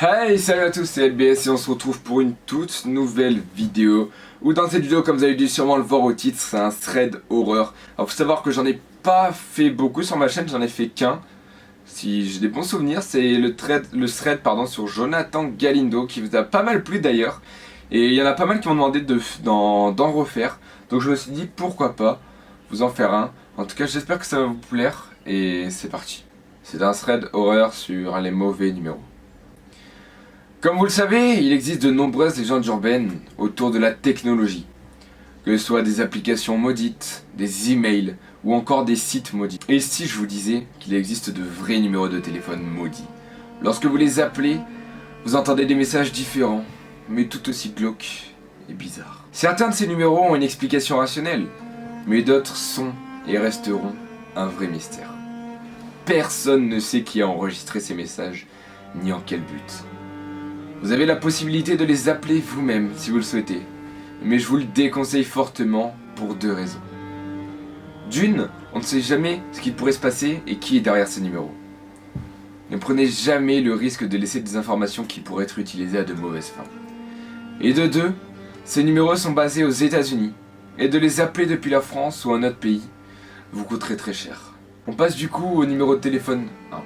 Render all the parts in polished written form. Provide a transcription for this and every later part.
Hey, salut à tous, c'est LBS et on se retrouve pour une toute nouvelle vidéo. Où dans cette vidéo, comme vous avez dû sûrement le voir au titre, c'est un thread horreur. Alors faut savoir que j'en ai pas fait beaucoup sur ma chaîne, j'en ai fait qu'un. Si j'ai des bons souvenirs, c'est le thread sur Jonathan Galindo qui vous a pas mal plu d'ailleurs. Et il y en a pas mal qui m'ont demandé d'en refaire. Donc je me suis dit pourquoi pas vous en faire un. En tout cas j'espère que ça va vous plaire et c'est parti. C'est un thread horreur sur les mauvais numéros. Comme vous le savez, il existe de nombreuses légendes urbaines autour de la technologie. Que ce soit des applications maudites, des emails ou encore des sites maudits. Et si je vous disais qu'il existe de vrais numéros de téléphone maudits? Lorsque vous les appelez, vous entendez des messages différents, mais tout aussi glauques et bizarres. Certains de ces numéros ont une explication rationnelle, mais d'autres sont et resteront un vrai mystère. Personne ne sait qui a enregistré ces messages, ni en quel but. Vous avez la possibilité de les appeler vous-même si vous le souhaitez, mais je vous le déconseille fortement pour deux raisons. D'une, on ne sait jamais ce qui pourrait se passer et qui est derrière ces numéros. Ne prenez jamais le risque de laisser des informations qui pourraient être utilisées à de mauvaises fins. Et de deux, ces numéros sont basés aux États-Unis, et de les appeler depuis la France ou un autre pays vous coûterait très cher. On passe du coup au numéro de téléphone 1.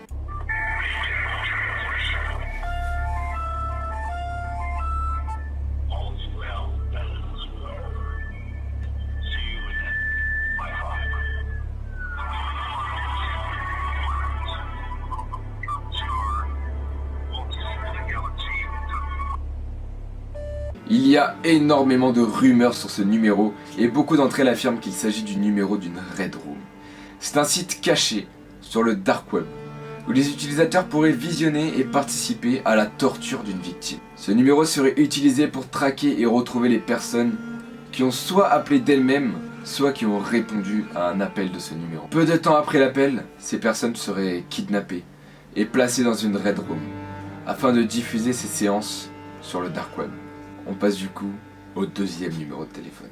Il y a énormément de rumeurs sur ce numéro et beaucoup d'entre elles affirment qu'il s'agit du numéro d'une Red Room. C'est un site caché sur le dark web où les utilisateurs pourraient visionner et participer à la torture d'une victime. Ce numéro serait utilisé pour traquer et retrouver les personnes qui ont soit appelé d'elles-mêmes, soit qui ont répondu à un appel de ce numéro. Peu de temps après l'appel, ces personnes seraient kidnappées et placées dans une Red Room afin de diffuser ces séances sur le dark web. On passe du coup au deuxième numéro de téléphone.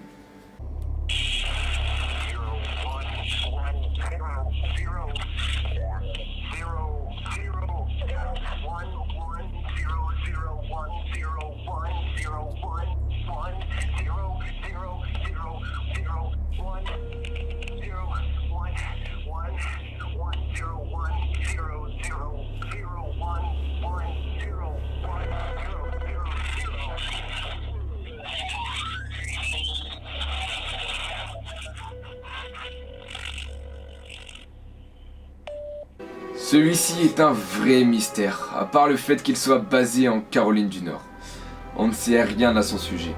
Celui-ci est un vrai mystère, à part le fait qu'il soit basé en Caroline du Nord. On ne sait rien à son sujet.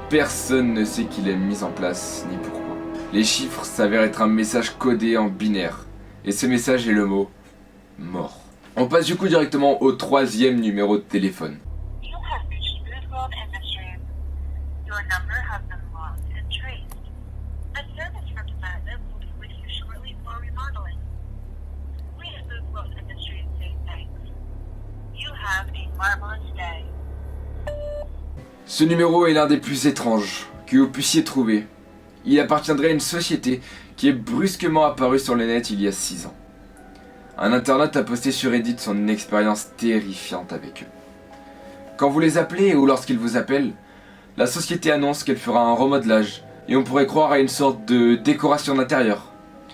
Personne ne sait qui l'a mis en place, ni pourquoi. Les chiffres s'avèrent être un message codé en binaire, et ce message est le mot « mort ». On passe du coup directement au troisième numéro de téléphone. Ce numéro est l'un des plus étranges que vous puissiez trouver. Il appartiendrait à une société qui est brusquement apparue sur le net il y a 6 ans. Un internaute a posté sur Reddit son expérience terrifiante avec eux. Quand vous les appelez ou lorsqu'ils vous appellent, la société annonce qu'elle fera un remodelage et on pourrait croire à une sorte de décoration d'intérieur.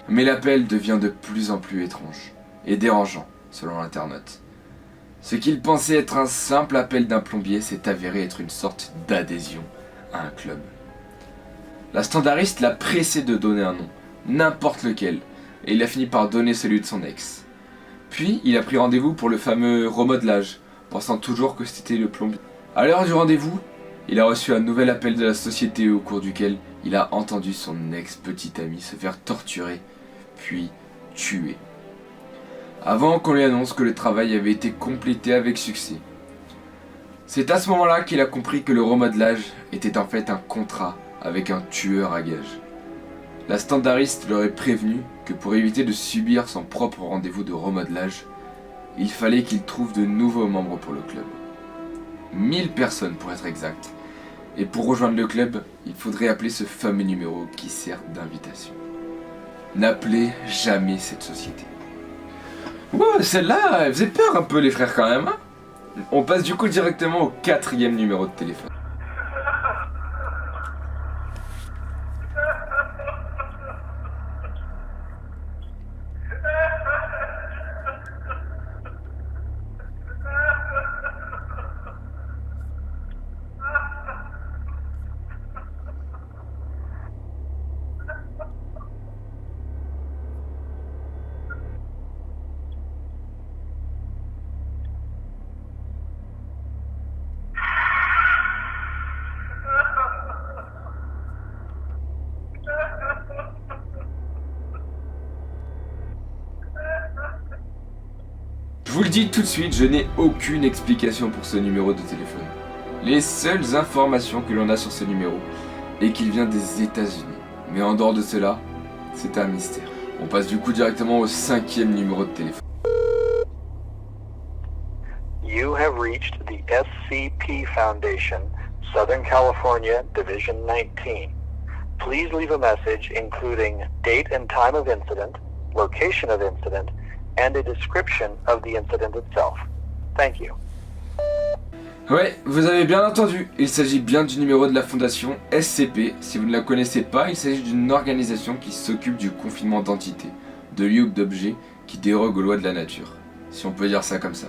Mais l'appel devient de plus en plus étrange et dérangeant selon l'internaute. Ce qu'il pensait être un simple appel d'un plombier s'est avéré être une sorte d'adhésion à un club. La standardiste l'a pressé de donner un nom, n'importe lequel, et il a fini par donner celui de son ex. Puis il a pris rendez-vous pour le fameux remodelage, pensant toujours que c'était le plombier. À l'heure du rendez-vous, il a reçu un nouvel appel de la société au cours duquel il a entendu son ex-petite amie se faire torturer, puis tuer. Avant qu'on lui annonce que le travail avait été complété avec succès. C'est à ce moment-là qu'il a compris que le remodelage était en fait un contrat avec un tueur à gages. La standardiste l'aurait prévenu que pour éviter de subir son propre rendez-vous de remodelage, il fallait qu'il trouve de nouveaux membres pour le club. 1000 personnes pour être exact. Et pour rejoindre le club, il faudrait appeler ce fameux numéro qui sert d'invitation. N'appelez jamais cette société. Ouais, celle-là, elle faisait peur un peu les frères quand même, hein. On passe du coup directement au 4e numéro de téléphone. Je vous le dis tout de suite, je n'ai aucune explication pour ce numéro de téléphone. Les seules informations que l'on a sur ce numéro est qu'il vient des États-Unis. Mais en dehors de cela, c'est un mystère. On passe du coup directement au 5e numéro de téléphone. You have reached the SCP Foundation, Southern California, Division 19. Please leave a message including date and time of incident, location of incident, and a description of the incident itself. Thank you. Ouais, vous avez bien entendu, il s'agit bien du numéro de la fondation SCP. Si vous ne la connaissez pas, il s'agit d'une organisation qui s'occupe du confinement d'entités, de lieux ou d'objets qui dérogent aux lois de la nature, si on peut dire ça comme ça.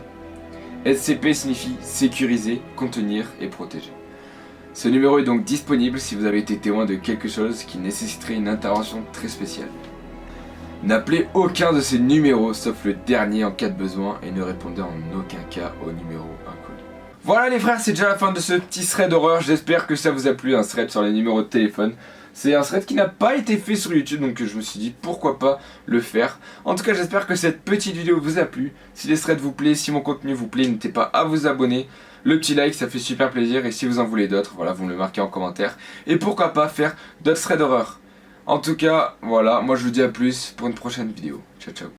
SCP signifie sécuriser, contenir et protéger. Ce numéro est donc disponible si vous avez été témoin de quelque chose qui nécessiterait une intervention très spéciale. N'appelez aucun de ces numéros sauf le dernier en cas de besoin et ne répondez en aucun cas au numéro inconnu. Voilà les frères, c'est déjà la fin de ce petit thread d'horreur, j'espère que ça vous a plu, un thread sur les numéros de téléphone. C'est un thread qui n'a pas été fait sur YouTube, donc je me suis dit pourquoi pas le faire. En tout cas, j'espère que cette petite vidéo vous a plu. Si les threads vous plaisent, si mon contenu vous plaît, n'hésitez pas à vous abonner. Le petit like, ça fait super plaisir. Et si vous en voulez d'autres, voilà, vous me le marquez en commentaire. Et pourquoi pas faire d'autres threads d'horreur. En tout cas, voilà, moi je vous dis à plus pour une prochaine vidéo. Ciao, ciao.